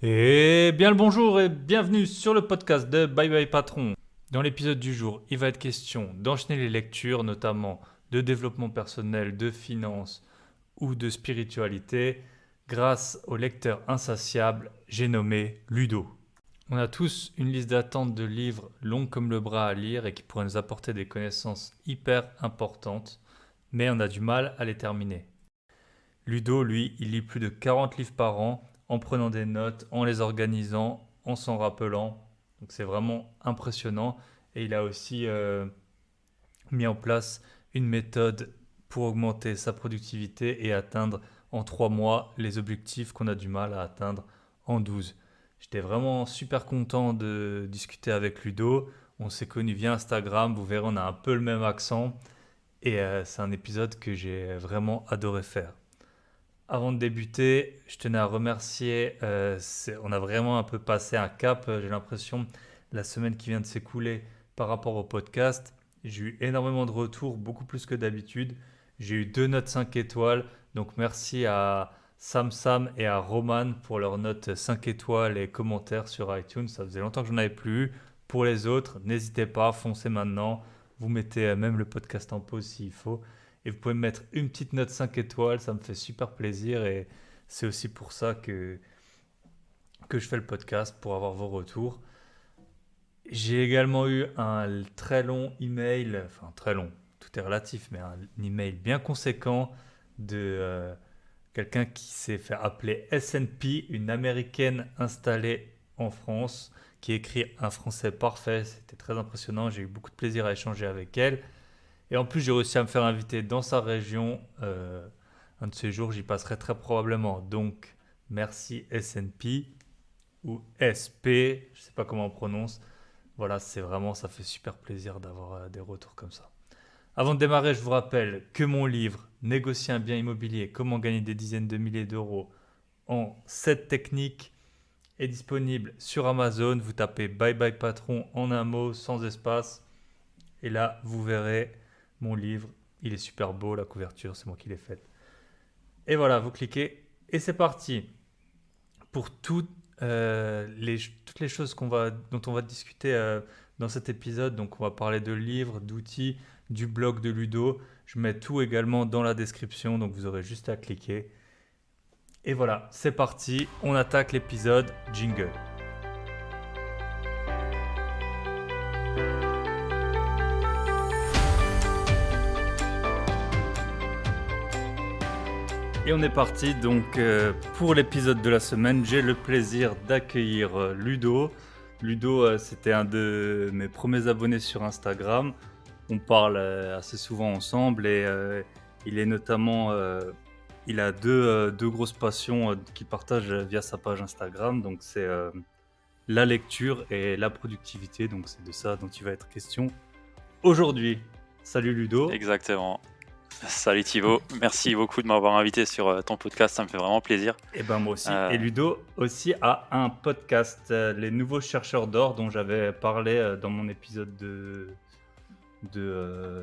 Et bien le bonjour et bienvenue sur le podcast de Bye Bye Patron. Dans l'épisode du jour, il va être question d'enchaîner les lectures, notamment de développement personnel, de finance ou de spiritualité, grâce au lecteur insatiable, j'ai nommé Ludo. On a tous une liste d'attente de livres longs comme le bras à lire et qui pourraient nous apporter des connaissances hyper importantes, mais on a du mal à les terminer. Ludo, lui, il lit plus de 40 livres par an en prenant des notes, en les organisant, en s'en rappelant. Donc c'est vraiment impressionnant. Et il a aussi mis en place une méthode pour augmenter sa productivité et atteindre en 3 mois les objectifs qu'on a du mal à atteindre en 12. J'étais vraiment super content de discuter avec Ludo. On s'est connus via Instagram, vous verrez, on a un peu le même accent. Et c'est un épisode que j'ai vraiment adoré faire. Avant de débuter, je tenais à remercier, on a vraiment un peu passé un cap, j'ai l'impression, la semaine qui vient de s'écouler par rapport au podcast. J'ai eu énormément de retours, beaucoup plus que d'habitude. J'ai eu 2 notes 5 étoiles, donc merci à Sam Sam et à Roman pour leurs notes 5 étoiles et commentaires sur iTunes. Ça faisait longtemps que je n'en avais plus eu. Pour les autres, n'hésitez pas, foncez maintenant. Vous mettez même le podcast en pause s'il faut. Et vous pouvez me mettre une petite note 5 étoiles, ça me fait super plaisir et c'est aussi pour ça que je fais le podcast, pour avoir vos retours. J'ai également eu un très long email, enfin très long, tout est relatif, mais un email bien conséquent de quelqu'un qui s'est fait appeler SNP, une américaine installée en France, qui écrit un français parfait. C'était très impressionnant, j'ai eu beaucoup de plaisir à échanger avec elle. Et en plus, j'ai réussi à me faire inviter dans sa région. Un de ces jours, j'y passerai très probablement. Donc, merci SNP ou SP, je ne sais pas comment on prononce. Voilà, c'est vraiment, ça fait super plaisir d'avoir des retours comme ça. Avant de démarrer, je vous rappelle que mon livre Négocier un bien immobilier, comment gagner des dizaines de milliers d'euros en 7 techniques est disponible sur Amazon. Vous tapez Bye Bye Patron en un mot, sans espace. Et là, vous verrez mon livre. Il est super beau, la couverture, c'est moi qui l'ai faite. Et voilà, vous cliquez et c'est parti. Pour toutes les choses dont on va discuter dans cet épisode, donc on va parler de livres, d'outils, du blog de Ludo. Je mets tout également dans la description, donc vous aurez juste à cliquer. Et voilà, c'est parti, on attaque l'épisode Jingle. Et on est parti donc pour l'épisode de la semaine. J'ai le plaisir d'accueillir Ludo. Ludo, c'était un de mes premiers abonnés sur Instagram. On parle assez souvent ensemble et il est notamment, il a deux grosses passions qu'il partage via sa page Instagram. Donc c'est la lecture et la productivité. Donc c'est de ça dont il va être question aujourd'hui. Salut Ludo. Exactement. Salut Thibaut, merci beaucoup de m'avoir invité sur ton podcast, ça me fait vraiment plaisir. Et ben moi aussi. Euh, Et Ludo aussi a un podcast, Les Nouveaux Chercheurs d'Or, dont j'avais parlé dans mon épisode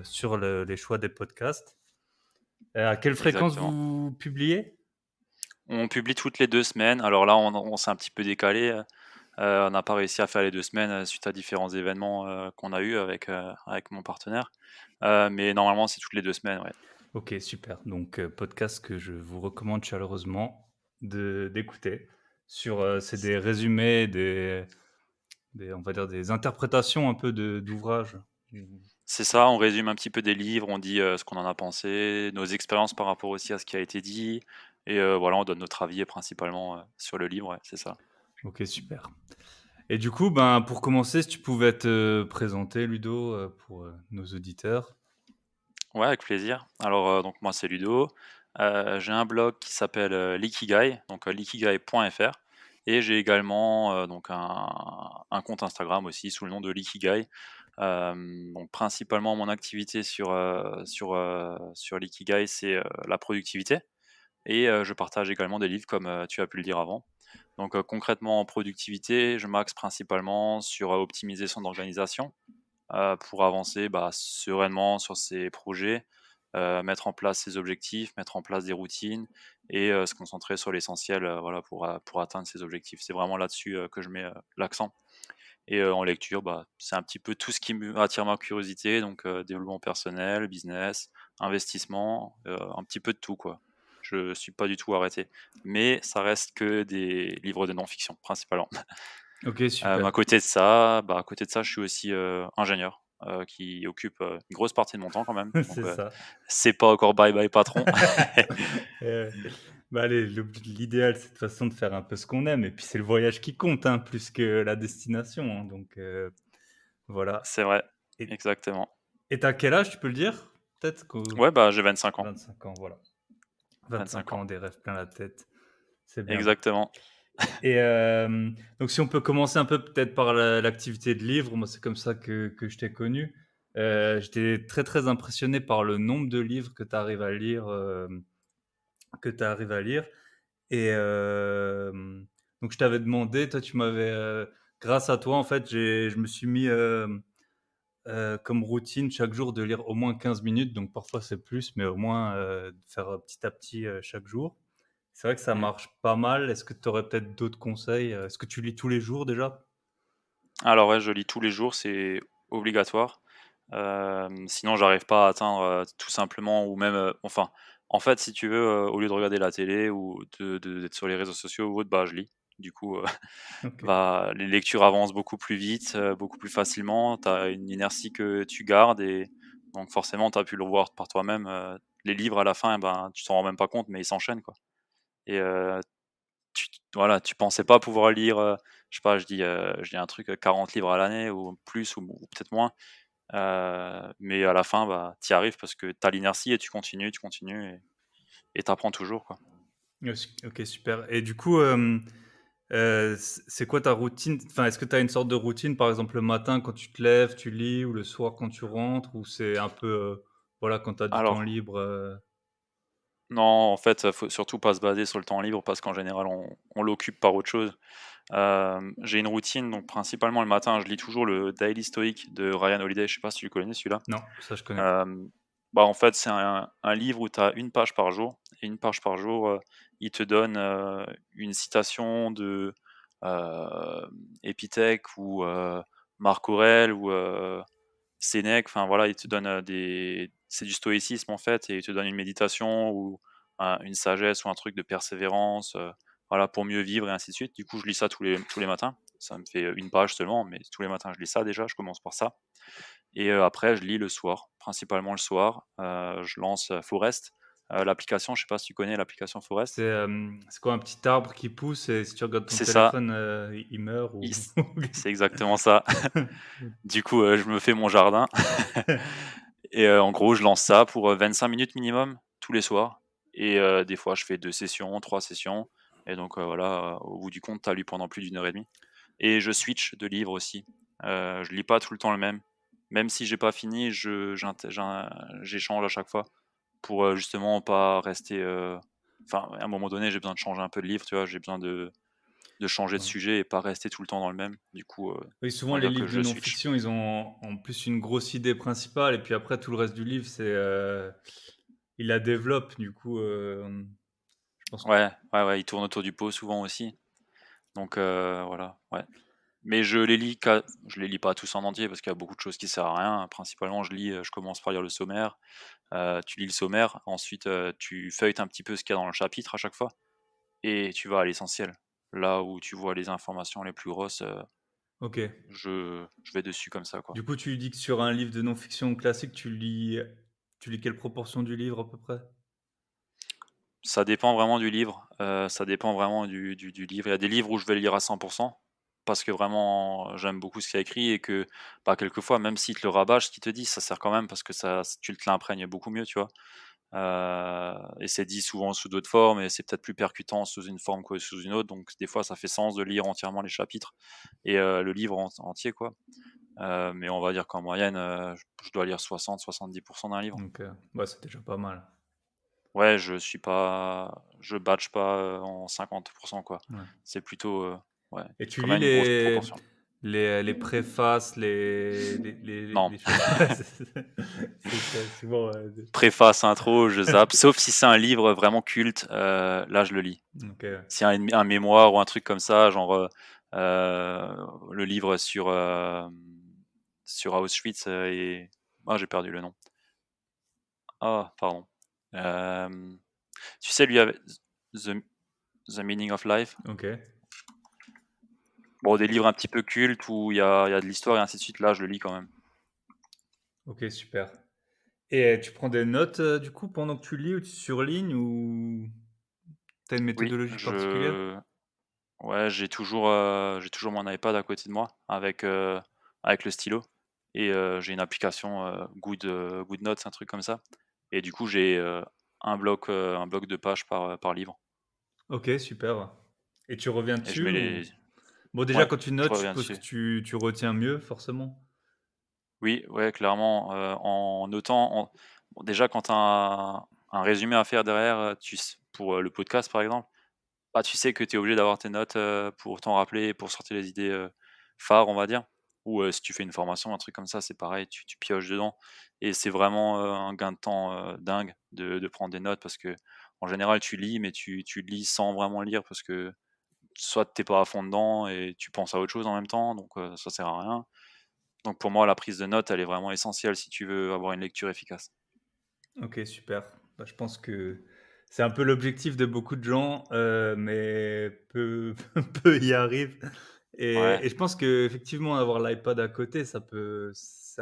sur les choix des podcasts. À quelle fréquence Exactement. vous publiez? On publie toutes les 2 semaines, alors là on s'est un petit peu décalé, on n'a pas réussi à faire les 2 semaines suite à différents événements qu'on a eu avec mon partenaire. Mais normalement c'est toutes les 2 semaines, ouais. Ok, super. Donc podcast que je vous recommande chaleureusement d'écouter. C'est des résumés, on va dire des interprétations un peu d'ouvrages. C'est ça, on résume un petit peu des livres, on dit ce qu'on en a pensé, nos expériences par rapport aussi à ce qui a été dit, et voilà, on donne notre avis principalement sur le livre, ouais, c'est ça. Ok, super. Et du coup, ben, pour commencer, si tu pouvais te présenter, Ludo, pour nos auditeurs. Ouais, avec plaisir. Alors, donc moi c'est Ludo. J'ai un blog qui s'appelle, l'Ikigai, donc, l'ikigai.fr, et j'ai également, donc un compte Instagram aussi sous le nom de l'Ikigai. Donc principalement mon activité sur l'Ikigai, c'est, la productivité, et je partage également des livres comme, tu as pu le dire avant. Donc, concrètement en productivité, je m'axe principalement sur, optimiser son organisation, pour avancer, bah, sereinement sur ses projets, mettre en place ses objectifs, mettre en place des routines, et se concentrer sur l'essentiel, voilà, pour atteindre ses objectifs. C'est vraiment là-dessus, que je mets, l'accent. Et en lecture, bah, c'est un petit peu tout ce qui me attire ma curiosité, donc développement personnel, business, investissement, un petit peu de tout, quoi. Je suis pas du tout arrêté, mais ça reste que des livres de non-fiction, principalement. Ok, super. À côté de ça, je suis aussi, ingénieur, qui occupe, une grosse partie de mon temps quand même, donc C'est ça. c'est pas encore bye bye patron. Heu, Bah, allez, l'idéal, c'est de toute façon de faire un peu ce qu'on aime et puis c'est le voyage qui compte, hein, plus que la destination, hein, donc voilà. C'est vrai, et exactement. et tu quel âge, tu peux le dire? Peut-être que Ouais, bah, j'ai 25 ans, 25 ans, voilà. 25 25 ans, ans, des rêves plein la tête, c'est bien. exactement. Et donc si on peut commencer un peu peut-être par l'activité de livre, moi c'est comme ça que je t'ai connu. J'étais très, très impressionné par le nombre de livres que tu arrives à lire, que tu arrives à lire. Et donc je t'avais demandé, toi tu m'avais, grâce à toi en fait, je me suis mis, comme routine chaque jour de lire au moins 15 minutes, donc parfois c'est plus, mais au moins, de faire, petit à petit, chaque jour. C'est vrai que ça Mmh. marche pas mal. Est-ce que tu aurais peut-être d'autres conseils? Est-ce que tu lis tous les jours déjà? Alors ouais, je lis tous les jours, c'est obligatoire. Sinon j'arrive pas à atteindre, tout simplement ou même, enfin, en fait, si tu veux, au lieu de regarder la télé ou d'être sur les réseaux sociaux ou autre, bah, je lis. Du coup, OK. bah, les lectures avancent beaucoup plus vite, beaucoup plus facilement. Tu as une inertie que tu gardes et donc forcément, tu as pu le voir par toi-même, les livres à la fin, eh ben, tu t'en rends même pas compte, mais ils s'enchaînent, quoi et voilà, tu pensais pas pouvoir lire, je sais pas, je dis un truc, 40 livres à l'année ou plus ou peut-être moins, mais à la fin, bah, tu y arrives parce que tu as l'inertie et tu continues et tu apprends toujours, quoi. OK, super. Et du coup, c'est quoi ta routine? Enfin, est-ce que tu as une sorte de routine, par exemple, le matin quand tu te lèves, tu lis ou le soir quand tu rentres? Ou c'est un peu, voilà, quand tu as du temps Alors libre, non, en fait, faut surtout pas se baser sur le temps libre parce qu'en général, on l'occupe par autre chose. J'ai une routine, donc principalement le matin, je lis toujours le Daily Stoic de Ryan Holiday, je sais pas si tu le connais celui-là? non, ça je connais pas. Hem, Bah, en fait, c'est un livre où tu as 1 page par jour et 1 page par jour, il te donne, une citation de, Épithète ou, Marc Aurèle ou, Sénèque, enfin voilà, il te donne, des c'est du stoïcisme en fait et il te donne une méditation ou une sagesse ou un truc de persévérance, voilà, pour mieux vivre et ainsi de suite. Du coup, je lis ça tous les matins. Ça me fait, 1 page seulement, mais tous les matins, je lis ça déjà, je commence par ça et après je lis le soir, principalement le soir. Je lance, Forest, l'application, je sais pas si tu connais l'application Forest? C'est quoi, un petit arbre qui pousse et si tu regardes ton C'est ça, téléphone, il meurt il ou s c'est exactement ça. Du coup, je me fais mon jardin et en gros, je lance ça pour, 25 minutes minimum tous les soirs et des fois, je fais 2 sessions, 3 sessions et donc voilà, au bout du compte, tu as lu pendant plus d'1 heure et demie et je switch de livre aussi. Je lis pas tout le temps le même. Même si j'ai pas fini, je j'inté j'in j'échange à chaque fois pour, justement pas rester, enfin, à un moment donné, j'ai besoin de changer un peu de livre, tu vois? J'ai besoin de changer de Ouais. sujet et pas rester tout le temps dans le même. Du coup, Oui, on souvent va les dire que livres de je switch. non-fiction, ils ont en plus une grosse idée principale et puis après tout le reste du livre, ils la développent du coup, je pense que Ouais, ouais, ouais, il tourne autour du pot souvent aussi. Donc voilà, ouais. Mais je les lis pas tous en entier parce qu'il y a beaucoup de choses qui servent à rien. Principalement, je commence par lire le sommaire. Tu lis le sommaire, ensuite, tu feuilletes un petit peu ce qu'il y a dans le chapitre à chaque fois et tu vas à l'essentiel. Là où tu vois les informations les plus grosses, OK. je vais dessus comme ça, quoi. Du coup, tu dis que sur un livre de non-fiction classique, tu lis quelle proportion du livre à peu près? Ça dépend vraiment du livre, ça dépend vraiment du livre. Il y a des livres où je vais le lire à 100 parce que vraiment, j'aime beaucoup ce qu'il y a écrit et que, bah, quelquefois, même s'il te le rabâche, ce qu'il te dit, ça sert quand même parce que ça tu te l'imprègnes beaucoup mieux, tu vois? Et c'est dit souvent sous d'autres formes et c'est peut-être plus percutant sous une forme que sous une autre, donc des fois, ça fait sens de lire entièrement les chapitres et le livre entier, quoi. Mais on va dire qu'en moyenne, je dois lire 60-70 d'un livre. Donc ouais, c'est déjà pas mal. Ouais, je batch pas, en 50 quoi. Ouais. C'est plutôt, ouais, Et tu quand lis même une grosse les proportion. les préfaces, Non, les choses. Ouais, c'est ça, souvent. préface, intro, je zappe, sauf si c'est un livre vraiment culte, là je le lis. Ok, ouais. Si un mémoire ou un truc comme ça, genre le livre sur Auschwitz et ah j'ai perdu le nom. Ah pardon. Euh, Tu sais lui avec The, The Meaning of Life. Ok, Bon des livres un petit peu cultes où il y a de l'histoire et ainsi de suite. Là je le lis quand même. ok, super. Et tu prends des notes du coup pendant que tu lis ou tu surlignes ou t'as une Oui, méthodologie particulière? ouais j'ai toujours mon iPad à côté de moi avec le stylo et j'ai une application Good Notes, un truc comme ça. Et du coup j'ai un bloc de pages par livre Ok, super. Et tu reviens et je dessus mets ou... les Bon, déjà, ouais, quand tu je notes, je reviens suppose que dessus. tu retiens mieux, forcément. Oui, ouais, clairement, en notant bon déjà quand tu as un résumé à faire derrière, pour, le podcast par exemple, bah, tu sais que tu es obligé d'avoir tes notes, pour t'en rappeler et pour sortir les idées, phares, on va dire. Ou, si tu fais une formation, un truc comme ça, c'est pareil, tu pioches dedans et c'est vraiment, un gain de temps, dingue de prendre des notes parce que en général, tu lis, mais tu lis sans vraiment lire parce que soit t'es pas à fond dedans et tu penses à autre chose en même temps, donc ça sert à rien. Donc pour moi, la prise de notes, elle est vraiment essentielle si tu veux avoir une lecture efficace. Ok, super. Bah, je pense que c'est un peu l'objectif de beaucoup de gens, mais peu, peu y arrivent. Ouais. Et je pense qu'effectivement, avoir l'iPad à côté, c'est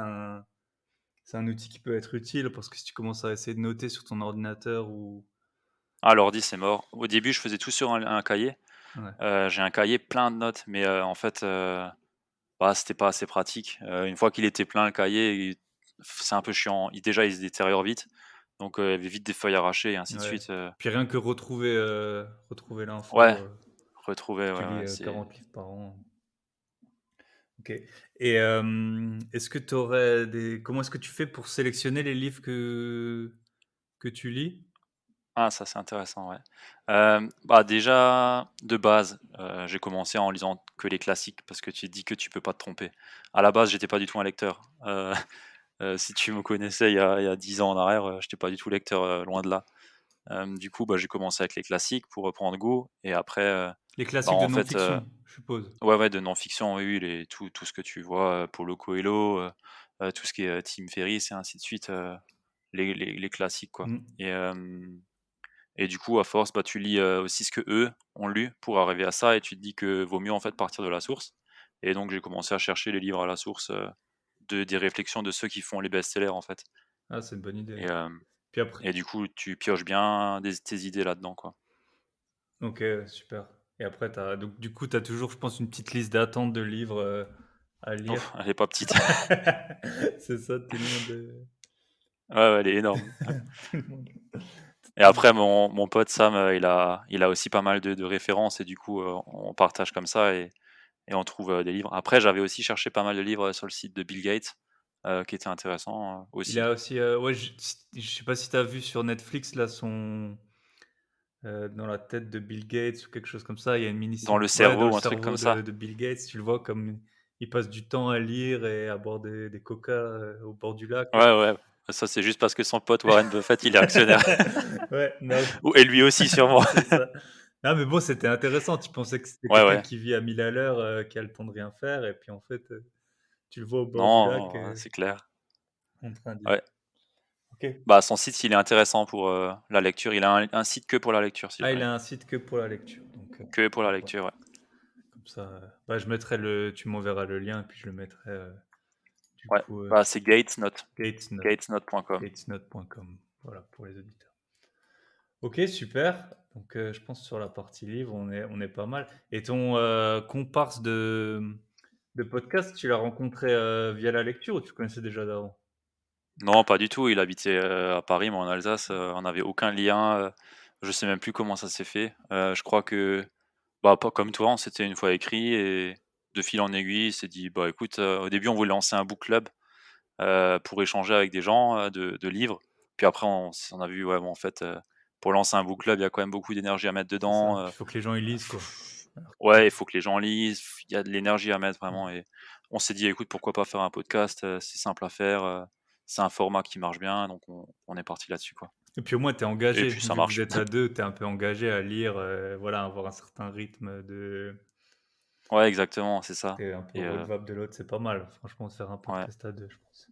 un outil qui peut être utile parce que si tu commences à essayer de noter sur ton ordinateur ou... Ah, l'ordi, c'est mort. Au début, je faisais tout sur un cahier. Ouais, J'ai un cahier plein de notes, mais en fait, bah, c'était pas assez pratique. Une fois qu'il était plein le cahier, c'est un peu chiant. Il se détériore vite, donc il y avait vite des feuilles arrachées et ainsi de ouais. suite, Puis rien que retrouver l'info, ouais, retrouver, tu ouais, lis ouais, c'est 40 livres par an. OK. Et est-ce que tu aurais des comment est-ce que tu fais pour sélectionner les livres que tu lis? ah ça, c'est intéressant, ouais. Bah, déjà, de base, j'ai commencé en lisant que les classiques parce que tu te dis que tu peux pas te tromper. À la base, j'étais pas du tout un lecteur. Si tu me connaissais il y a 10 ans en arrière, j'étais pas du tout lecteur, loin de là. Du coup, bah, j'ai commencé avec les classiques pour reprendre goût et après, Les bah, classiques de en fait, non-fiction, je suppose? ouais, ouais, de non-fiction, oui, oui, tout ce que tu vois, Paulo Coelho, tout ce qui est, Tim Ferriss et ainsi de suite, les classiques, quoi. Mmh. Et du coup, à force, bah, tu lis, aussi ce qu'eux ont lu pour arriver à ça et tu te dis que vaut mieux, en fait, partir de la source. Et donc j'ai commencé à chercher les livres à la source, des réflexions de ceux qui font les best-sellers, en fait. Ah, c'est une bonne idée. Et hem Puis après et du coup, tu pioches bien tes idées là-dedans, quoi. OK, super. Et après tu donc du coup, tu as toujours, je pense, une petite liste d'attente de livres, à lire? Ouf, elle est pas petite. C'est ça, tout le monde, Ouais, ouais, elle est énorme. tout le monde Et après mon pote Sam, il a aussi pas mal de références et du coup, on partage comme ça et on trouve, des livres. Après, j'avais aussi cherché pas mal de livres, sur le site de Bill Gates, qui étaient intéressants, il aussi. a aussi, ouais, je sais pas si tu as vu sur Netflix là son, dans la tête de Bill Gates ou quelque chose comme ça, il y a une Dans mini-série, le ouais, dans cerveau le ou un truc comme cerveau ça. de Bill Gates, tu le vois comme il passe du temps à lire et à boire des coca, au bord du lac, Ouais, là. ouais, ça c'est juste parce que son pote Warren Buffett, il est actionnaire. Ouais, non, Ou et lui aussi sûrement. c'est ça. Non, mais bon, c'était intéressant. Tu pensais que c'était Ouais, quelqu'un ouais. qui vit à 1000 à l'heure, qui a le temps de rien faire et puis en fait, tu le vois au bord du lac, Non, c'est clair. en train de lire. Ouais. OK. Bah, son site, il est intéressant pour, la lecture. Il a un site que pour la lecture, si Ah, il jamais. a un site que pour la lecture, donc Que pour la sympa. lecture, ouais. Comme ça, bah, je mettrai le tu m'enverras le lien et puis je le mettrai, du Ouais, coup, bah, c'est Gatesnote, Gatesnote, gatesnote.com. gatesnote.com, voilà, pour les auditeurs. OK, super. Donc, je pense sur la partie livre, on est pas mal. Et ton, comparse de podcast, tu l'as rencontré, via la lecture ou tu connaissais déjà d'avant? Non, pas du tout, il habitait, à Paris, moi en Alsace, on n'avait aucun lien, je sais même plus comment ça s'est fait. Je crois que, bah, pas comme toi, on s'était une fois écrit et de fil en aiguille, il s'est dit: «Bah, écoute», au début, on voulait lancer un book club, pour échanger avec des gens, de livres. Puis après on a vu, ouais, bon, en fait, pour lancer un book club, il y a quand même beaucoup d'énergie à mettre C'est ça. dedans, Puis il faut que les gens ils lisent, quoi. Ouais, il faut que les gens lisent, il y a de l'énergie à mettre vraiment et on s'est dit: «Écoute, pourquoi pas faire un podcast, c'est simple à faire, c'est un format qui marche bien», donc on est parti là-dessus, quoi Et puis au moins tu es et engagé, puis ça vu que vous marche. êtes à 2, tu es un peu engagé à lire, voilà, avoir un certain rythme de Ouais, exactement, c'est ça tu un peu et redevable de l'autre, c'est pas mal, franchement, de faire un ouais, podcast à 2, je pense.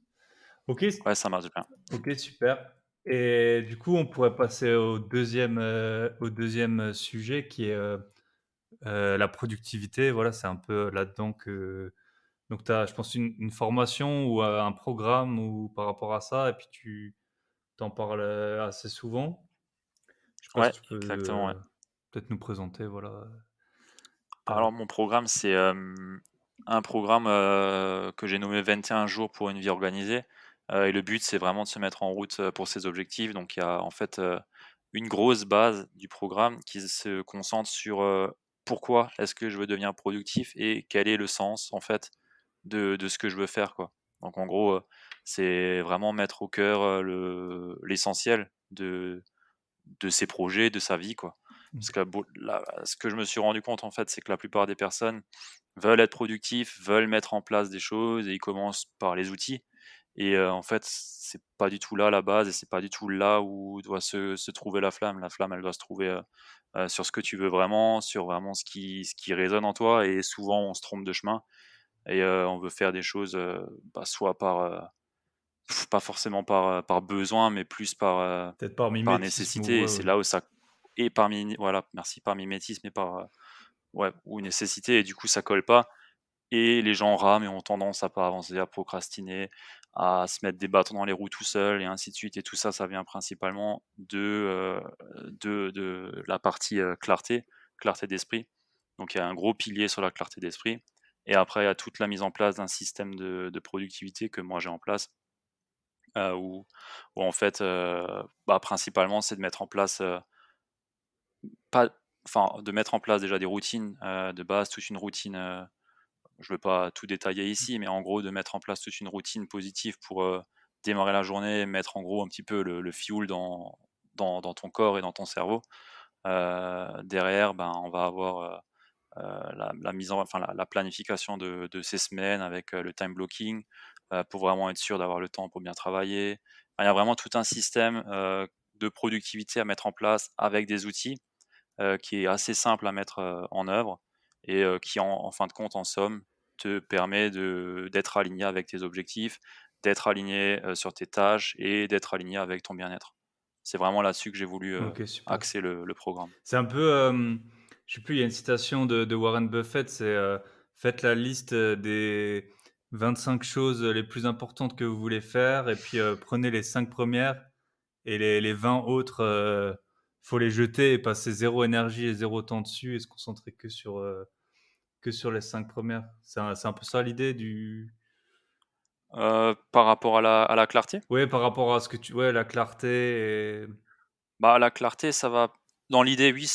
OK, ouais, ça marche bien. OK, super et du coup, on pourrait passer au deuxième sujet qui est, la productivité. Voilà, c'est un peu là-dedans que donc tu as, je pense, une formation ou un programme ou par rapport à ça et puis tu t'en parles, assez souvent. Je sais pas si Ouais, tu peux, exactement, ouais. peut-être nous présenter, voilà, ta Alors mon programme, c'est, un programme, que j'ai nommé 21 jours pour une vie organisée, et le but, c'est vraiment de se mettre en route, pour ses objectifs. Donc il y a en fait, une grosse base du programme qui se concentre sur, pourquoi est-ce que je veux devenir productif et quel est le sens en fait de ce que je veux faire, quoi. Donc en gros, c'est vraiment mettre au cœur, l'essentiel de ses projets, de sa vie, quoi. Parce OK. que ce que je me suis rendu compte, en fait, c'est que la plupart des personnes veulent être productifs, veulent mettre en place des choses et ils commencent par les outils et en fait, c'est pas du tout là la base et c'est pas du tout là où doit se trouver la flamme. La flamme, elle doit se trouver, sur ce que tu veux vraiment, sur vraiment ce qui résonne en toi et souvent on se trompe de chemin et on veut faire des choses, soit pas forcément par besoin, mais plus Peut-être par par mimétisme ou nécessité et ouais, c'est ouais. là où ça et par voilà, merci, par mimétisme et par, ouais, ou nécessité et du coup ça colle pas et les gens rament et ont tendance à pas avancer, à procrastiner, à se mettre des bâtons dans les roues tout seuls et ainsi de suite et tout ça, ça vient principalement de la partie, clarté d'esprit. Donc il y a un gros pilier sur la clarté d'esprit et après il y a toute la mise en place d'un système de productivité que moi j'ai en place, où en fait, principalement c'est de mettre en place, pas enfin, de mettre en place déjà des routines, de base, toute une routine, je ne veux pas tout détailler ici, mais en gros, de mettre en place toute une routine positive pour, démarrer la journée, mettre en gros un petit peu le fuel dans ton corps et dans ton cerveau. Derrière, ben, on va avoir, la mise en enfin la planification de ces semaines avec, le time blocking, pour vraiment être sûr d'avoir le temps pour bien travailler. Enfin, il y a vraiment tout un système, de productivité à mettre en place avec des outils, qui est assez simple à mettre, en œuvre et qui en fin de compte, en somme, te permet d'être aligné avec tes objectifs, d'être aligné, sur tes tâches et d'être aligné avec ton bien-être. C'est vraiment là-dessus que j'ai voulu, OK, super. axer le programme. C'est un peu, je sais plus, il y a une citation de Warren Buffett, c'est, «Faites la liste, des 25 choses, les plus importantes que vous voulez faire et puis, prenez les 5 premières et les 20 autres, faut les jeter et passer zéro énergie et zéro temps dessus et se concentrer que sur les 5 premières». C'est un peu ça l'idée du Par rapport à la clarté? ouais, par rapport à ce que tu ouais, la clarté et Bah, la clarté, ça va dans l'idée, oui,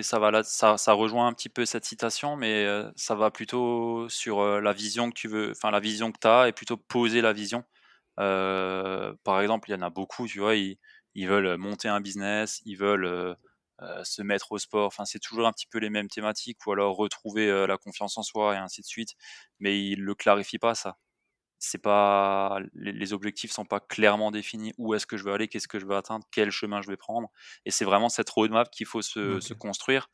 ça va là ça rejoint un petit peu cette citation, mais ça va plutôt sur, la vision que tu veux enfin, la vision que tu as et plutôt poser la vision. Par exemple, il y en a beaucoup, tu vois, ils veulent monter un business, ils veulent, se mettre au sport, enfin, c'est toujours un petit peu les mêmes thématiques ou alors retrouver, la confiance en soi et ainsi de suite, mais ils le clarifient pas ça. C'est pas les objectifs sont pas clairement définis. Où est-ce que je veux aller? Qu'est-ce que je veux atteindre? Quel chemin je vais prendre? Et c'est vraiment cette roadmap qu'il faut se OK. construire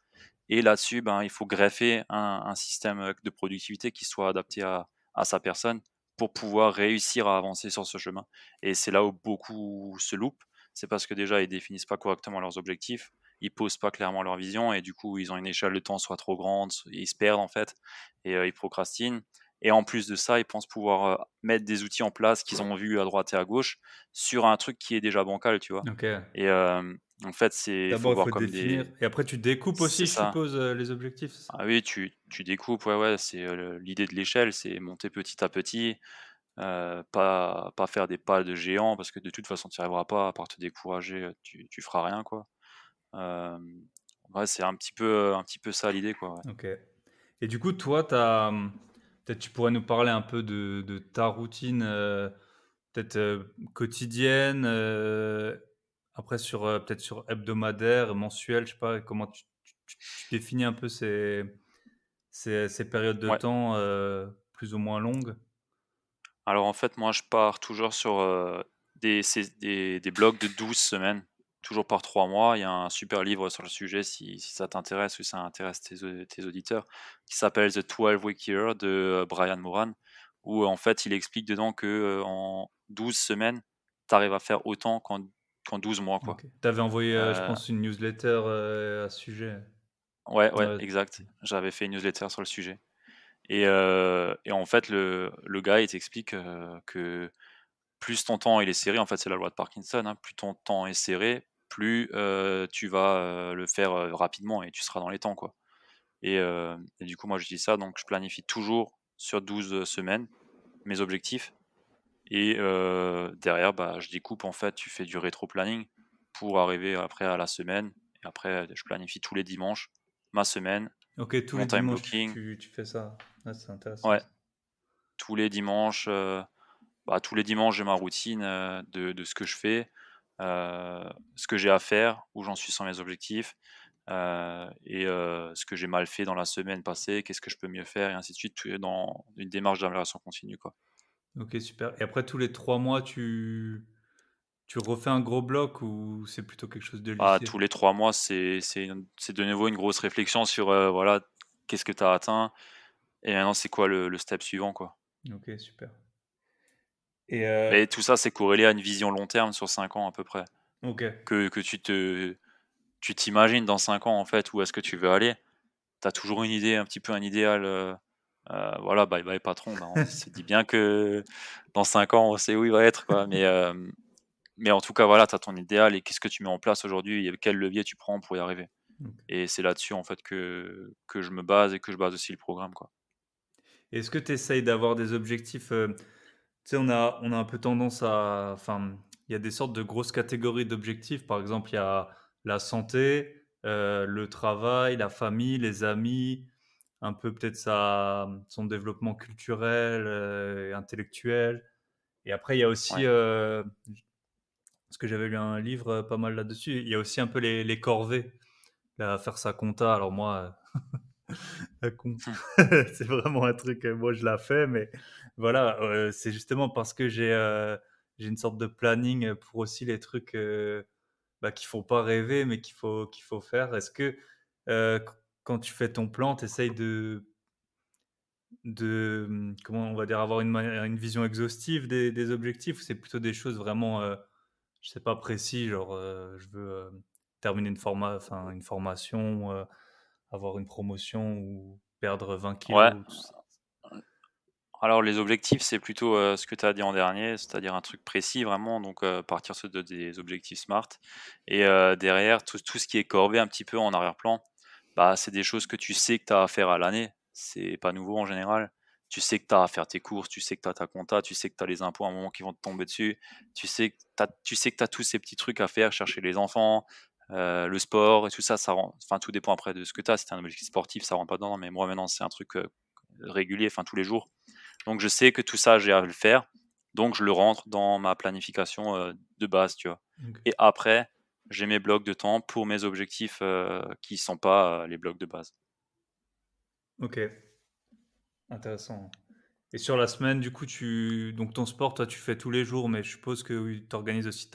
et là-dessus, ben, il faut greffer un système, de productivité qui soit adapté à sa personne pour pouvoir réussir à avancer sur ce chemin et c'est là où beaucoup se loupent. C'est parce que déjà, ils définissent pas correctement leurs objectifs, ils posent pas clairement leur vision et du coup, ils ont une échelle de temps soit trop grande, ils se perdent en fait et ils procrastinent et en plus de ça, ils pensent pouvoir, mettre des outils en place qu'ils ont vus à droite et à gauche sur un truc qui est déjà bancal, tu vois? OK. Et en fait, il faut D'abord, il voir faut comme définir des et après tu découpes c'est aussi, je ça. suppose, les objectifs, c'est ça? Ah oui, tu découpes, ouais, ouais, c'est, l'idée de l'échelle, c'est monter petit à petit, pas faire des pas de géant parce que de toute façon tu y arriveras pas, à part te décourager, tu feras rien, quoi. Hem, ouais, c'est un petit peu ça l'idée, quoi, ouais. OK et du coup, toi, peut-être tu pourrais nous parler un peu de ta routine, peut-être, quotidienne, après sur, peut-être sur hebdomadaire, mensuel, je sais pas comment tu définis un peu ces ces périodes de Ouais. temps, plus ou moins longues? Alors en fait, moi, je pars toujours sur, des blocs de 12 semaines, toujours par 3 mois. Il y a un super livre sur le sujet si ça t'intéresse ou si ça intéresse tes auditeurs, qui s'appelle The 12 Week Year de, Brian Moran, où en fait, il explique dedans que, en 12 semaines, tu arrives à faire autant qu'en 12 mois, quoi. OK. Tu avais envoyé, je Heu, pense une newsletter, à ce sujet? ouais, ouais, Ouais. exact. J'avais fait une newsletter sur le sujet et en fait, le gars, il t'explique, que plus ton temps il est serré, en fait, c'est la loi de Parkinson, hein, plus ton temps est serré, plus, tu vas, le faire, rapidement et tu seras dans les temps, quoi et du coup, moi, je dis ça, donc je planifie toujours sur 12 semaines mes objectifs et derrière, bah, je découpe, en fait, tu fais du rétro-planning pour arriver après à la semaine et après, je planifie tous les dimanches ma semaine, OK, tous mon les time dimanches, blocking. tu fais ça? Ah, c'est intéressant Ouais, ça. tous les dimanches, bah, tous les dimanches, j'ai ma routine, de ce que je fais, ce que j'ai à faire, où j'en suis sur mes objectifs, ce que j'ai mal fait dans la semaine passée, qu'est-ce que je peux mieux faire et ainsi de suite, tout est dans une démarche d'amélioration continue, quoi. OK, super et après tous les 3 mois, tu refais un gros bloc ou c'est plutôt quelque chose de Ah, lissé? tous les 3 mois, c'est de nouveau une grosse réflexion sur, voilà, qu'est-ce que tu as atteint et maintenant c'est quoi le step suivant, quoi. OK, super et Mais tout ça, c'est corrélé à une vision long terme sur 5 ans à peu près. OK. Que tu t'imagines dans 5 ans, en fait, où est-ce que tu veux aller. Tu as toujours une idée, un petit peu un idéal, voilà, bye bye patron, bah, on se dit bien que dans 5 ans, on sait où il va être, quoi, mais en tout cas, voilà, tu as ton idéal et qu'est-ce que tu mets en place aujourd'hui et quel levier tu prends pour y arriver OK. et c'est là-dessus, en fait, que je me base et que je base aussi le programme, quoi. Est-ce que tu essayes d'avoir des objectifs, tu sais, on a un peu tendance à enfin, il y a des sortes de grosses catégories d'objectifs. Par exemple, il y a la santé, le travail, la famille, les amis, un peu peut-être son développement culturel, et intellectuel et après il y a aussi, Ouais, parce que j'avais lu un livre, pas mal là-dessus, il y a aussi un peu les corvées, là, faire sa compta. Alors moi, la com c'est vraiment un truc, moi je la fais, mais voilà, c'est justement parce que j'ai une sorte de planning, pour aussi les trucs, bah, qui font pas rêver, mais qu'il faut faire. Est-ce que, q quand tu fais ton plan, tu essayes comment on va dire? Avoir une vision exhaustive des objectifs ou c'est plutôt des choses vraiment, je sais pas, précis, genre, je veux, terminer une formation, avoir une promotion ou perdre 20 ouais. kilos, tout ça. Alors les objectifs, c'est plutôt, ce que tu as dit en dernier, c'est-à-dire un truc précis vraiment, donc partir sur des objectifs SMART et derrière tout ce qui est corvée un petit peu en arrière-plan, bah, c'est des choses que tu sais que tu as à faire à l'année. C'est pas nouveau en général. Tu sais que tu as à faire tes courses, tu sais que tu as ta compta, tu sais que tu as les impôts à un moment qui vont te tomber dessus. Tu sais que tu as tous ces petits trucs à faire, chercher les enfants, le sport et tout ça, ça rend enfin tout dépend après de ce que tu as. Si tu as un objectif sportif, ça rentre pas dedans, mais moi maintenant c'est un truc, régulier, enfin tous les jours. Donc je sais que tout ça, j'ai à le faire, donc je le rentre dans ma planification, de base, tu vois? OK. Et après, j'ai mes blocs de temps pour mes objectifs, qui sont pas, les blocs de base. OK, intéressant et sur la semaine, du coup, donc ton sport, toi, tu fais tous les jours, mais je suppose que oui, tu organises aussi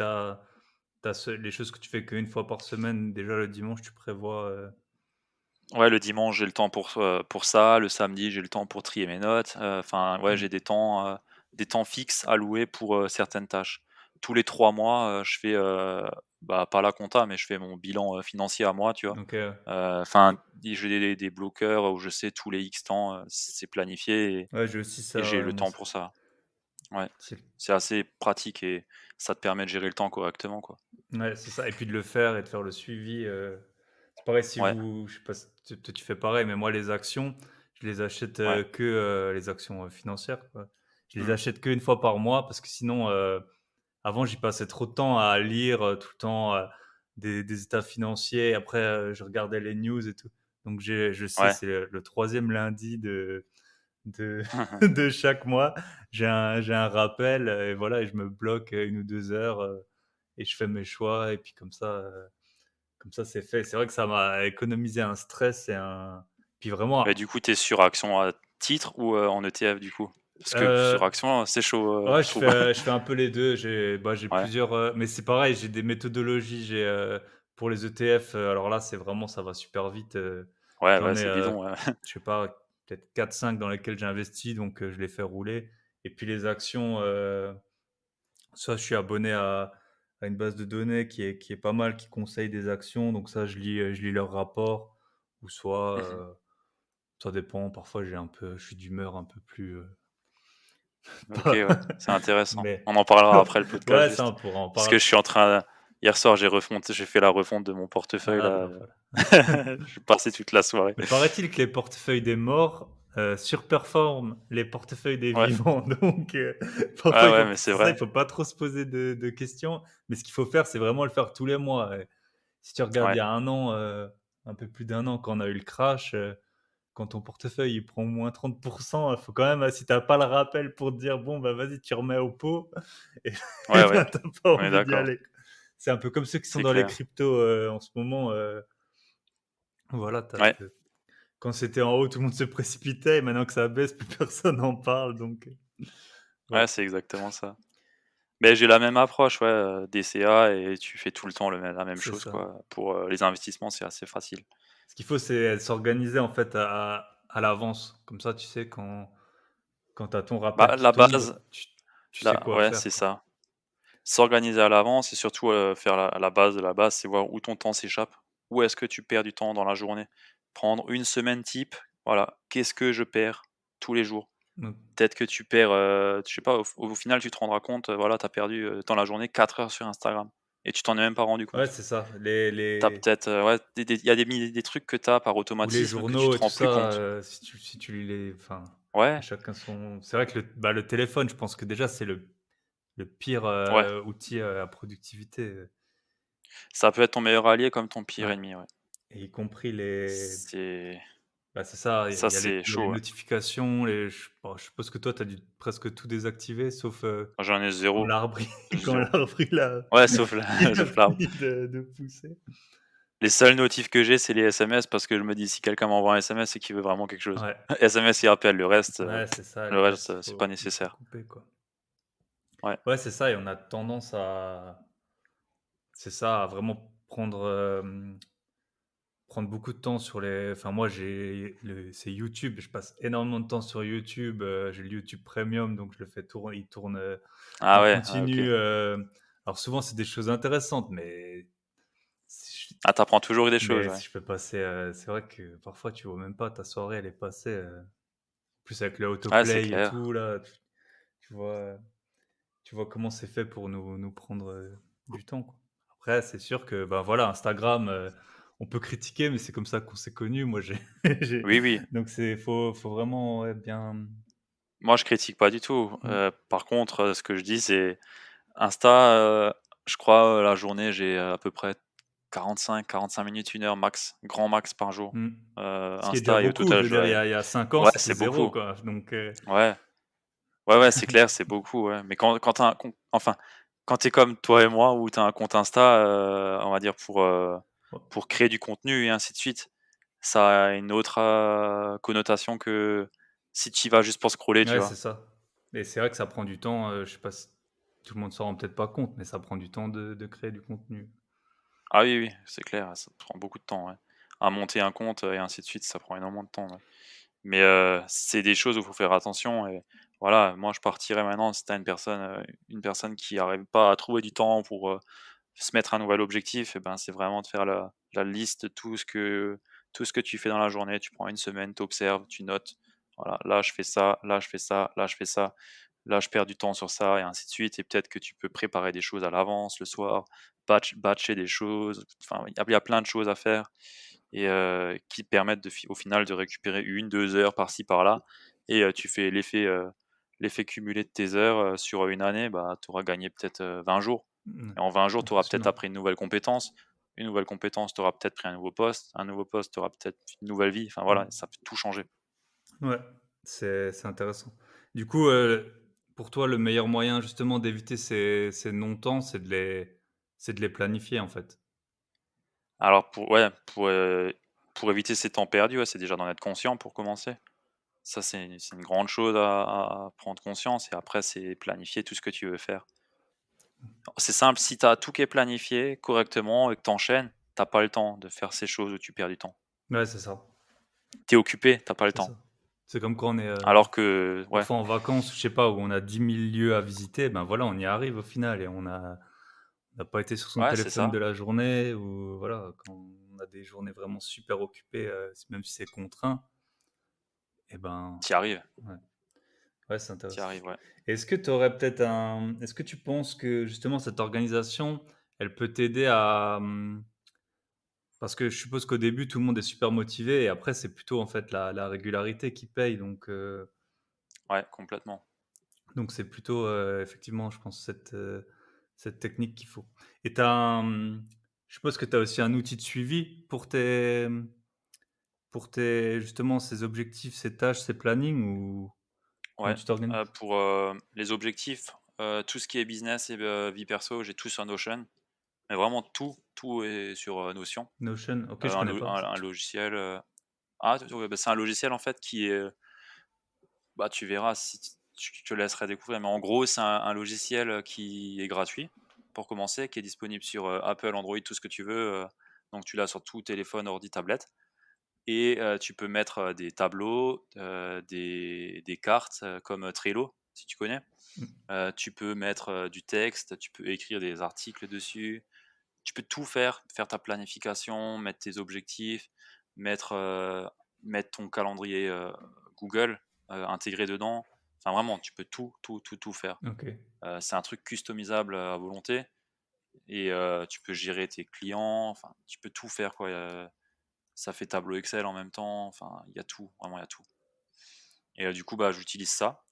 les choses que tu fais qu'une fois par semaine. Déjà, le dimanche, tu prévois, Ouais, le dimanche, j'ai le temps pour ça, le samedi, j'ai le temps pour trier mes notes, enfin, ouais, mmh, j'ai des temps fixes alloués pour, certaines tâches. Tous les 3 mois, je fais, bah, pas la compta, mais je fais mon bilan, financier à moi, tu vois? OK, Enfin, j'ai des bloqueurs où je sais tous les X temps, c'est planifié ouais, j'ai aussi et ça, j'ai ouais, le moi, temps pour ça. Ouais, c'est c'est assez pratique et ça te permet de gérer le temps correctement, quoi. ouais, c'est ça et puis de le faire et de faire le suivi, c'est pareil si Ouais, je sais pas si toi tu fais pareil, mais moi les actions, je les achète, ouais, les actions, financières quoi. Je les mmh, achète qu'une fois par mois parce que sinon, avant j'y passais trop de temps à lire, tout le temps, des états financiers. Après, je regardais les news et tout. Donc je sais, ouais. c'est le 3e lundi de de chaque mois, j'ai un rappel, et voilà et je me bloque, 1 ou 2 heures, et je fais mes choix et puis comme ça c'est fait. C'est vrai que ça m'a économisé un stress Puis vraiment, Et du coup, tu es sur action à titre ou en ETF du coup? Parce que heu, sur action, c'est chaud, ouais, je trouve. je fais un peu les 2. J'ai Ouais, plusieurs, mais c'est pareil, j'ai des méthodologies. Pour les ETF, alors là, c'est vraiment ça va super vite. ouais, J'en ouais, ai, c'est bidon, ouais. je sais pas, peut-être 4-5 dans lesquels j'ai investi, donc je les fais rouler. Et puis les actions, soit je suis abonné à une base de données qui est pas mal, qui conseille des actions, donc ça je lis leurs rapports. Ou soit, Mmh. ça dépend, parfois je suis d'humeur un peu plus, OK, pas ouais, c'est intéressant. mais On en parlera après le podcast ouais, ça on juste. pourra en Parce que parler. je suis en train hier soir, j'ai fait la refonte de mon portefeuille Ah là, bah, voilà. je suis passé toute la soirée. Mais paraît-il que les portefeuilles des morts, surperforment les portefeuilles des Ouais, vivants, donc ouais, parfois ouais, mais c'est il vrai. faut pas trop se poser de questions, mais ce qu'il faut faire, c'est vraiment le faire tous les mois. Et si tu regardes il Ouais, y a un an, un peu plus d'un an, quand on a eu le crash, quand ton portefeuille il prend moins 30, il faut quand même, si tu as pas le rappel pour te dire: «Bon, bah, vas-y, tu remets au pot», et et ouais, ouais, ben, tu pas on est envie d'y d'accord, aller. C'est un peu comme ceux qui sont c'est dans les clair. cryptos, en ce moment, voilà, Ouais, quand c'était en haut, tout le monde se précipitait, et maintenant que ça baisse, plus personne n'en parle, donc ouais, ouais, c'est exactement ça. Mais j'ai la même approche, ouais, DCA et tu fais tout le temps la même c'est chose ça. quoi. Pour, les investissements, c'est assez facile. Ce qu'il faut, c'est s'organiser, en fait, à l'avance. Comme ça, tu sais, quand tu as ton rappel Bah, qui la tombe, base, tu sais là quoi ouais, faire, c'est quoi. ça. S'organiser à l'avance et surtout, faire la base de la base, c'est voir où ton temps s'échappe. Où est-ce que tu perds du temps dans la journée? Prendre une semaine type, voilà, qu'est-ce que je perds tous les jours? Donc Peut-être que tu perds, je sais pas, au final, tu te rendras compte, voilà, tu as perdu, dans la journée 4 heures sur Instagram et tu t'en es même pas rendu ouais, compte. c'est ça. Tu as peut-être, ouais, il y a des trucs que tu as par Ou les automatisme que tu journaux te et tout rends plus ça, compte. si tu lis les enfin, Ouais, chacun son c'est vrai que le téléphone, je pense que déjà, c'est le pire, ouais, outil, à productivité, ça peut être ton meilleur allié comme ton pire ouais, ennemi, ouais. et y compris les C'est bah, c'est ça, ça, il c'est y a les chaud, ouais. notifications, je suppose que toi, tu as dû presque tout désactiver, sauf, J'en ai quand zéro, l'arbre j'ai quand 0. l'arbre Ouais, sauf la il a sauf l'arbre. fini de pousser. Les seuls notifs que j'ai, c'est les SMS parce que je me dis: «Si quelqu'un m'envoie un SMS, c'est qu'il veut vraiment quelque chose». Ouais, SMS et appel, ouais, c'est ça, le le reste, reste, c'est pas il faut nécessaire. couper, quoi. Ouais. Ouais, c'est ça, et on a tendance à c'est ça, à vraiment prendre beaucoup de temps sur les enfin moi c'est YouTube, je passe énormément de temps sur YouTube, j'ai le YouTube Premium, donc je le fais tourner, il tourne, Ah en ouais, ah OK. continu, alors souvent c'est des choses intéressantes, si je Ah, tu apprends toujours des choses, ouais. si je peux passer, c'est vrai que parfois tu vois même pas, ta soirée elle est passée, en plus avec le Ouais, c'est autoplay et clair. tout là, tu vois tu vois comment c'est fait pour nous prendre, du temps, quoi. Après, c'est sûr que, bah, voilà, Instagram, on peut critiquer, mais c'est comme ça qu'on s'est connus. Moi, j'ai j'ai Oui, oui. donc faut vraiment, ouais, bien Moi, je critique pas du tout. mmh, Par contre, ce que je dis, c'est Insta, je crois, la journée, j'ai, à peu près 45 minutes, 1 heure max, grand max par jour. mmh. Ce qui est déjà Insta et au beaucoup. Je total, veux je dire, dois il y a 5 ans, ouais, c'était c'est zéro, beaucoup. quoi, donc Ouais. Ouais, ouais, c'est clair, c'est beaucoup, ouais. Mais quand tu as un compte enfin, quand tu es comme toi et moi où tu as un compte Insta, on va dire pour créer du contenu et ainsi de suite, ça a une autre, connotation que si tu y vas juste pour scroller, tu ouais, c'est vois? ça, et c'est vrai que ça prend du temps, je sais pas si tout le monde s'en rend peut-être pas compte, mais ça prend du temps de créer du contenu. Ah oui, oui, c'est clair, ça prend beaucoup de temps, ouais. À monter un compte, et ainsi de suite, ça prend énormément de temps, ouais. Mais, c'est des choses où il faut faire attention et voilà, moi je partirais maintenant si tu as une personne qui arrive pas à trouver du temps pour, se mettre un nouvel objectif et ben, c'est vraiment de faire la liste de tout ce que tu fais dans la journée. Tu prends une semaine, tu observes, tu notes. Voilà, là je fais ça, là je fais ça, là je fais ça, là je perds du temps sur ça et ainsi de suite et peut-être que tu peux préparer des choses à l'avance, le soir, batcher des choses. Enfin, il y a plein de choses à faire et qui te permettent au final de récupérer 1 2 heures par-ci par-là et tu fais l'effet cumulé de tes heures, sur une année, bah, tu auras gagné peut-être, 20 jours Mmh, et en 20 jours, tu auras peut-être impressionnant. appris une nouvelle compétence. Une nouvelle compétence, tu auras peut-être pris un nouveau poste, tu auras peut-être une nouvelle vie. Enfin voilà, Mmh. ça peut tout changer. Ouais, c'est intéressant. Du coup, pour toi, le meilleur moyen justement d'éviter ces non-temps, c'est de les planifier, en fait? Alors pour éviter ces temps perdus, ouais, c'est déjà d'en être conscient pour commencer. Ça, c'est une grande chose à prendre conscience et après, c'est planifier tout ce que tu veux faire. C'est simple, si tu as tout qui est planifié correctement et que tu enchaînes, tu pas le temps de faire ces choses où tu perds du temps. Ouais, c'est ça, Tu es occupé, tu pas le c'est temps. ça. C'est comme quand on est, Alors que ouais, parfois en vacances, je sais pas, où on a 10 000 lieux à visiter, ben voilà, on y arrive au final et on n'a pas été sur son ouais, c'est téléphone ça, de la journée ou voilà, quand on a des journées vraiment super occupées, même si c'est contraint et ben, tu y arrives, ouais, ouais, c'est tu y intéressant. arrives, ouais. Est-ce que tu penses que justement cette organisation, elle peut t'aider à, parce que je suppose qu'au début tout le monde est super motivé et après c'est plutôt en fait la régularité qui paye Ouais, complètement. donc c'est plutôt, effectivement je pense cette technique qu'il faut et tu as, je suppose que tu as aussi un outil de suivi pour tes justement ces objectifs, ces tâches, ces plannings ou comment Ouais, tu t'organises? pour, les objectifs, tout ce qui est business et vie perso, j'ai tout sur Notion. Mais vraiment tout est sur, Notion. Notion? OK, je Un connais lo pas. un logiciel, ah ouais, bah, c'est un logiciel en fait qui est, bah, tu verras si t je te laisserai découvrir, mais en gros, c'est un logiciel, qui est gratuit pour commencer, qui est disponible sur, Apple, Android, tout ce que tu veux, donc tu l'as sur tout téléphone, ordi, tablette et tu peux mettre, des tableaux, des cartes, comme, Trello, si tu connais. Mmh, Tu peux mettre, du texte, tu peux écrire des articles dessus. Tu peux tout faire, faire ta planification, mettre tes objectifs, mettre, mettre ton calendrier, Google, intégré dedans. Enfin vraiment, tu peux tout faire. OK. C'est un truc customisable, à volonté et tu peux gérer tes clients, enfin tu peux tout faire quoi, ça fait tableau Excel en même temps, enfin il y a tout, vraiment il y a tout et du coup, bah, j'utilise ça,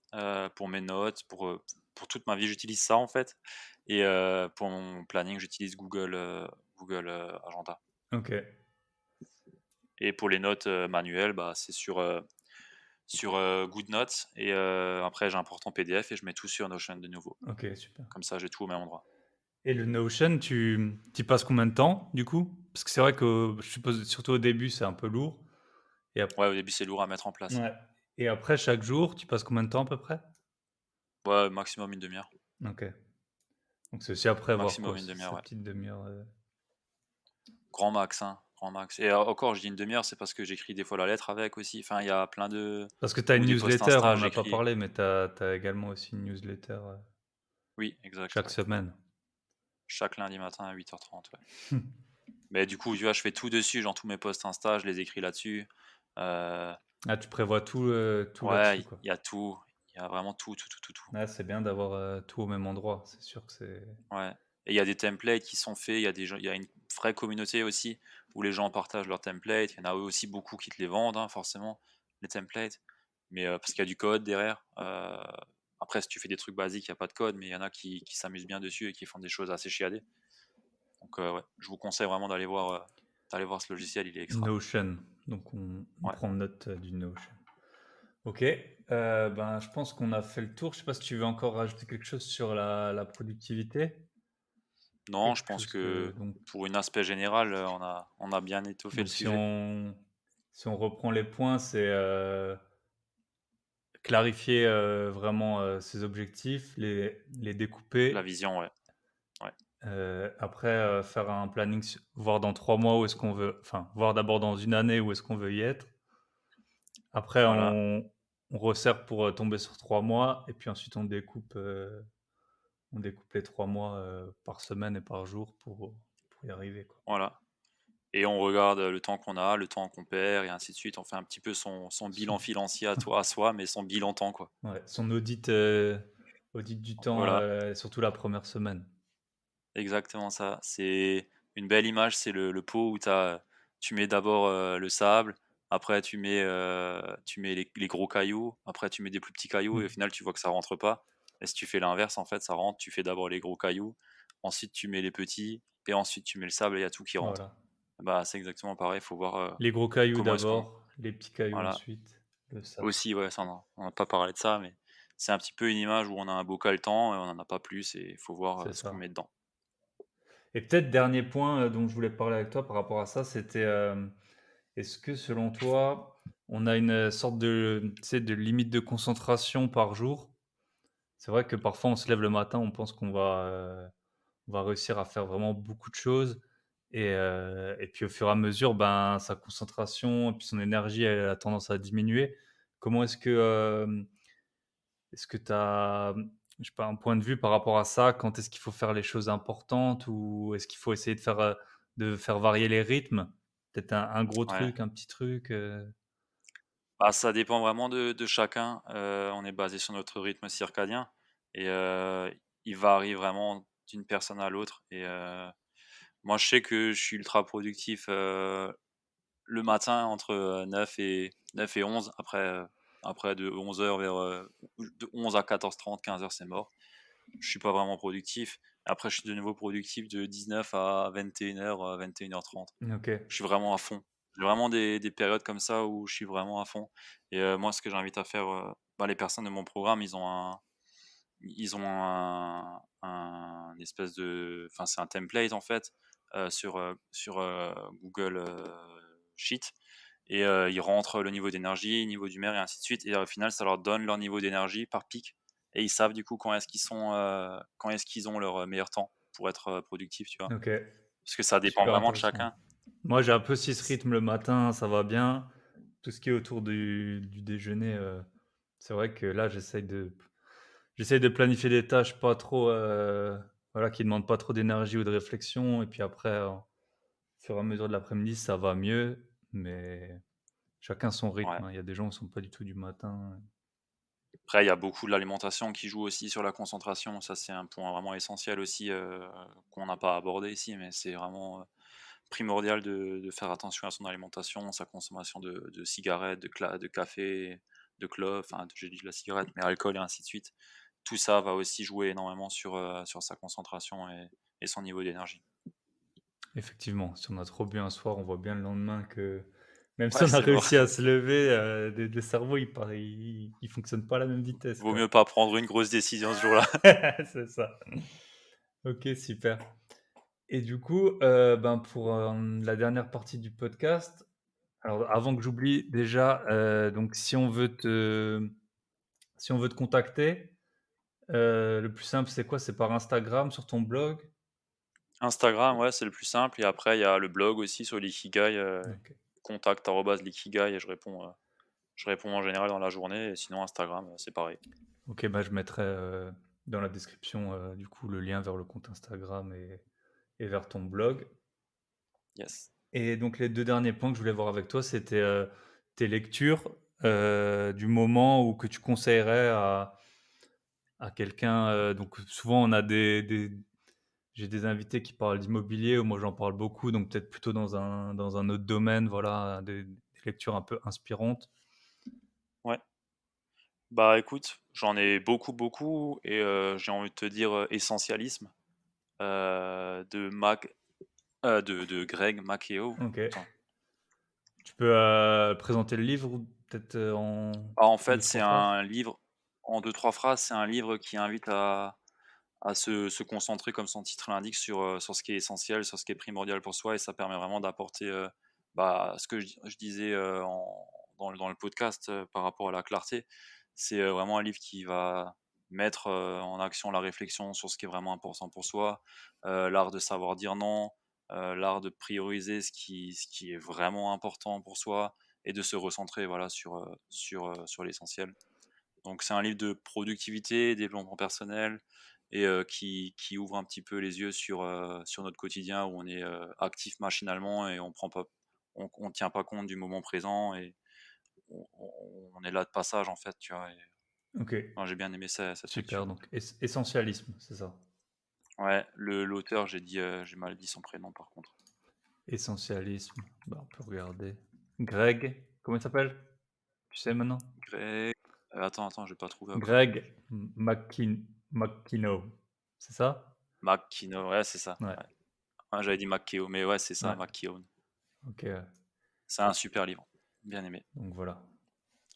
pour mes notes, pour toute ma vie, j'utilise ça en fait et pour mon planning, j'utilise Google, Agenda. OK. Et pour les notes, manuelles, bah, c'est sur, GoodNotes et après j'importe en PDF et je mets tout sur Notion de nouveau. OK, super. Comme ça, j'ai tout au même endroit. Et le Notion, tu y passes combien de temps, du coup? Parce que c'est vrai que je suppose, surtout au début, c'est un peu lourd et ap Ouais, au début, c'est lourd à mettre en place. ouais et après chaque jour, tu passes combien de temps à peu près? Ouais, maximum une demi heure. OK. Donc c'est aussi à prévoir Maximum quoi, une c demi heure, cette ouais. petite demi-heure, Grand max, hein, grand max et encore, je dis une demi heure, c'est parce que j'écris des fois la lettre avec aussi. Enfin, il y a plein de parce que tu as ou une des posts newsletter, on Insta, en a pas j'écris parlé, mais tu as également aussi une newsletter, oui, exact, chaque ouais. semaine. Chaque lundi matin à 8h30, ouais. Mais du coup, tu vois, je fais tout dessus, genre tous mes posts Insta, je les écris là-dessus. Heu, Ah, tu prévois tout ouais, là-dessus, quoi. il y a tout, il y a vraiment tout. Ah, c'est bien d'avoir, tout au même endroit, c'est sûr que c'est Ouais et il y a des templates qui sont faits, il y a des gens il y a une vraie communauté aussi où les gens partagent leurs templates. Il y en a eux aussi beaucoup qui te les vendent, hein, forcément, les templates. Mais, parce qu'il y a du code derrière. Après si tu fais des trucs basiques, il y a pas de code, mais il y en a qui s'amusent bien dessus et qui font des choses assez chiadées. Donc, ouais, je vous conseille vraiment d'aller voir ce logiciel, il est extra. Notion, donc on Ouais. prend note, du Notion. OK, ben, je pense qu'on a fait le tour. Je sais pas si tu veux encore rajouter quelque chose sur la productivité? Non, je Quelque pense chose que que donc pour un aspect général, on a bien étoffé le donc sujet. si on reprend les points, c'est, clarifier, vraiment, ses objectifs, les La découper, vision, ouais. Ouais, après, faire un planning voir dans 3 mois où est-ce qu'on veut enfin, voir d'abord dans une année où est-ce qu'on veut y être. Après voilà. on resserre pour, tomber sur 3 mois et puis ensuite on découpe les 3 mois, par semaine et par jour pour y arriver, quoi. Voilà et on regarde, le temps qu'on a, le temps qu'on perd et ainsi de suite. On fait un petit peu son Son bilan financier à soi, mais son bilan temps, quoi. ouais, son audit du temps, Voilà, surtout la première semaine. exactement ça. C'est une belle image, c'est le pot où tu mets d'abord, le sable, après tu mets les gros cailloux, après tu mets des plus petits cailloux et au Mmh. final tu vois que ça rentre pas et si tu fais l'inverse, en fait, ça rentre. Tu fais d'abord les gros cailloux, ensuite tu mets les petits et ensuite tu mets le sable et il y a tout qui rentre. Voilà. Bah, c'est exactement pareil, il faut voir, Les gros cailloux comment est-ce qu'on d'abord, les petits cailloux voilà. ensuite, le sable. Aussi, ouais, ça on n'a pas parlé de ça, mais c'est un petit peu une image où on a un bocal temps et on en a pas plus et il faut voir, C'est ce qu'on ça. met dedans. Et peut-être dernier point, dont je voulais parler avec toi par rapport à ça, c'était, Est-ce que selon toi, on a une sorte de, tu sais, de limite de concentration par jour? C'est vrai que parfois on se lève le matin, on pense on va réussir à faire vraiment beaucoup de choses et puis au fur et à mesure, ben, sa concentration et puis son énergie, elle a tendance à diminuer. Comment est-ce que tu as, je sais pas, un point de vue par rapport à ça? Quand est-ce qu'il faut faire les choses importantes ou est-ce qu'il faut essayer de faire varier les rythmes? Peut-être un gros Ouais. truc, un petit truc? Bah, ça dépend vraiment de chacun. On est basé sur notre rythme circadien et il varie vraiment d'une personne à l'autre et moi, je sais que je suis ultra productif, le matin entre, 9 et 11. Après de 11 heures vers, de 11 à 14h30, 15 heures, c'est mort. Je suis pas vraiment productif. Après, je suis de nouveau productif de 19 à 21 heures, 21h30. OK. Je suis vraiment à fond. J'ai vraiment des périodes comme ça où je suis vraiment à fond et moi, ce que j'invite à faire, bah, les personnes de mon programme, ils ont un espèce de enfin, c'est un template, en fait, sur Google, Sheet et ils rentrent le niveau d'énergie, niveau d'humeur et ainsi de suite et au final, ça leur donne leur niveau d'énergie par pic et ils savent, du coup, quand est-ce qu'ils ont leur, meilleur temps pour être, productifs, tu vois? OK. Parce que ça dépend Super vraiment de intéressant. chacun. Moi, j'ai un peu aussi ce rythme le matin, ça va bien. Tout ce qui est autour du déjeuner, c'est vrai que là, j'essaye de planifier des tâches pas trop, voilà, qui demandent pas trop d'énergie ou de réflexion et puis après, au fur et à mesure de l'après-midi, ça va mieux, mais chacun son Ouais. rythme, hein. Il y a des gens qui sont pas du tout du matin. Après, il y a beaucoup de l'alimentation qui joue aussi sur la concentration. Ça, c'est un point vraiment essentiel aussi, qu'on n'a pas abordé ici, mais c'est vraiment, primordial de faire attention à son alimentation, sa consommation de cigarettes, de café, de clopes, enfin, j'ai dit de la cigarette, mais alcool et ainsi de suite. Tout ça va aussi jouer énormément sur sa concentration et son niveau d'énergie. Effectivement, si on a trop bu un soir, on voit bien le lendemain que même si Ouais, on a c'est mort. réussi à se lever, le cerveau, il fonctionne pas à la même vitesse, Vaut quoi. mieux pas prendre une grosse décision ce jour-là. C'est ça. OK, super. Et du coup, ben, pour, la dernière partie du podcast, alors avant que j'oublie, déjà, donc si on veut te contacter, le plus simple, c'est quoi? C'est par Instagram, sur ton blog? Instagram, ouais, c'est le plus simple et après il y a le blog aussi sur l'ikigai, OK. contact@l'ikigai et je réponds en général dans la journée et sinon Instagram, c'est pareil. OK, bah, je mettrai, dans la description, du coup, le lien vers le compte Instagram et vers ton blog. Yes. Et donc les 2 derniers points que je voulais voir avec toi, c'était, tes lectures, du moment ou que tu conseillerais à quelqu'un, donc souvent on a des j'ai des invités qui parlent d'immobilier ou moi j'en parle beaucoup, donc peut-être plutôt dans un autre domaine, voilà, des lectures un peu inspirantes. Ouais. Bah, écoute, j'en ai beaucoup, beaucoup et j'ai envie de te dire, Essentialisme, de Greg McKeown. OK. Attends. Tu peux, présenter le livre ou peut-être, en Bah, en 2 fait, c'est trois phrases? un livre en deux trois phrases, c'est un livre qui invite à se concentrer comme son titre l'indique sur ce qui est essentiel, sur ce qui est primordial pour soi et ça permet vraiment d'apporter, bah, ce que je disais, dans le podcast, par rapport à la clarté. C'est, vraiment un livre qui va mettre, en action la réflexion sur ce qui est vraiment important pour soi, l'art de savoir dire non, l'art de prioriser ce qui est vraiment important pour soi et de se recentrer, voilà, sur l'essentiel. Donc c'est un livre de productivité, développement personnel et qui ouvre un petit peu les yeux sur notre quotidien où on est, actif machinalement et on tient pas compte du moment présent et on est là de passage en fait, tu vois? Et OK, non, j'ai bien aimé cette super, lecture. donc essentialisme, c'est ça? Ouais, l'auteur, j'ai mal dit son prénom par contre. Essentialisme, bah, on peut regarder. Greg, comment il s'appelle? Tu sais maintenant? Greg, attends, je vais pas trouver après. Greg McKinnon, c'est ça? McKeown, ouais, c'est ça, Ouais, ouais. Ouais, j'avais dit McKeown, mais ouais, c'est ça, ouais, McKeown. OK, ouais, C'est un super livre, bien aimé. donc voilà.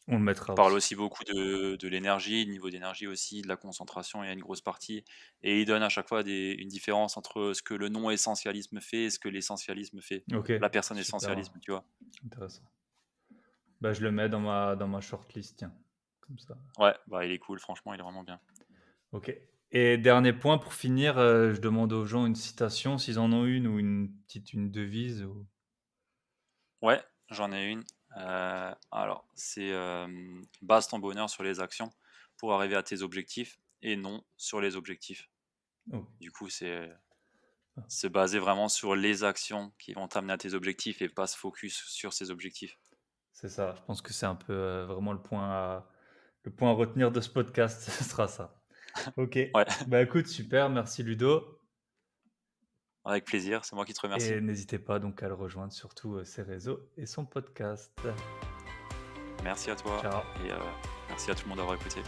On le Il mettra parle aussi. aussi beaucoup de l'énergie, niveau d'énergie aussi, de la concentration, il y a une grosse partie et il donne à chaque fois une différence entre ce que le non-essentialisme fait et ce que l'essentialisme fait. Ok, La personne super essentialisme, tu vois? intéressant. Bah, je le mets dans ma shortlist, tiens, comme ça. Ouais, bah, il est cool, franchement, il est vraiment bien. Ok. Et dernier point pour finir, je demande aux gens une citation, s'ils en ont une ou une devise. Ouais, j'en ai une. Alors c'est, base ton bonheur sur les actions pour arriver à tes objectifs et non sur les objectifs. Oh, Du coup, c'est se baser vraiment sur les actions qui vont t'amener à tes objectifs et pas se focus sur ces objectifs. c'est ça. Je pense que c'est un peu vraiment le point à retenir de ce podcast. Ce sera ça. Ok. Ouais, Bah écoute, super. Merci Ludo. avec plaisir, c'est moi qui te remercie. Et n'hésitez pas donc à le rejoindre sur tous ses réseaux et son podcast. Merci à toi Ciao. et merci à tout le monde d'avoir écouté.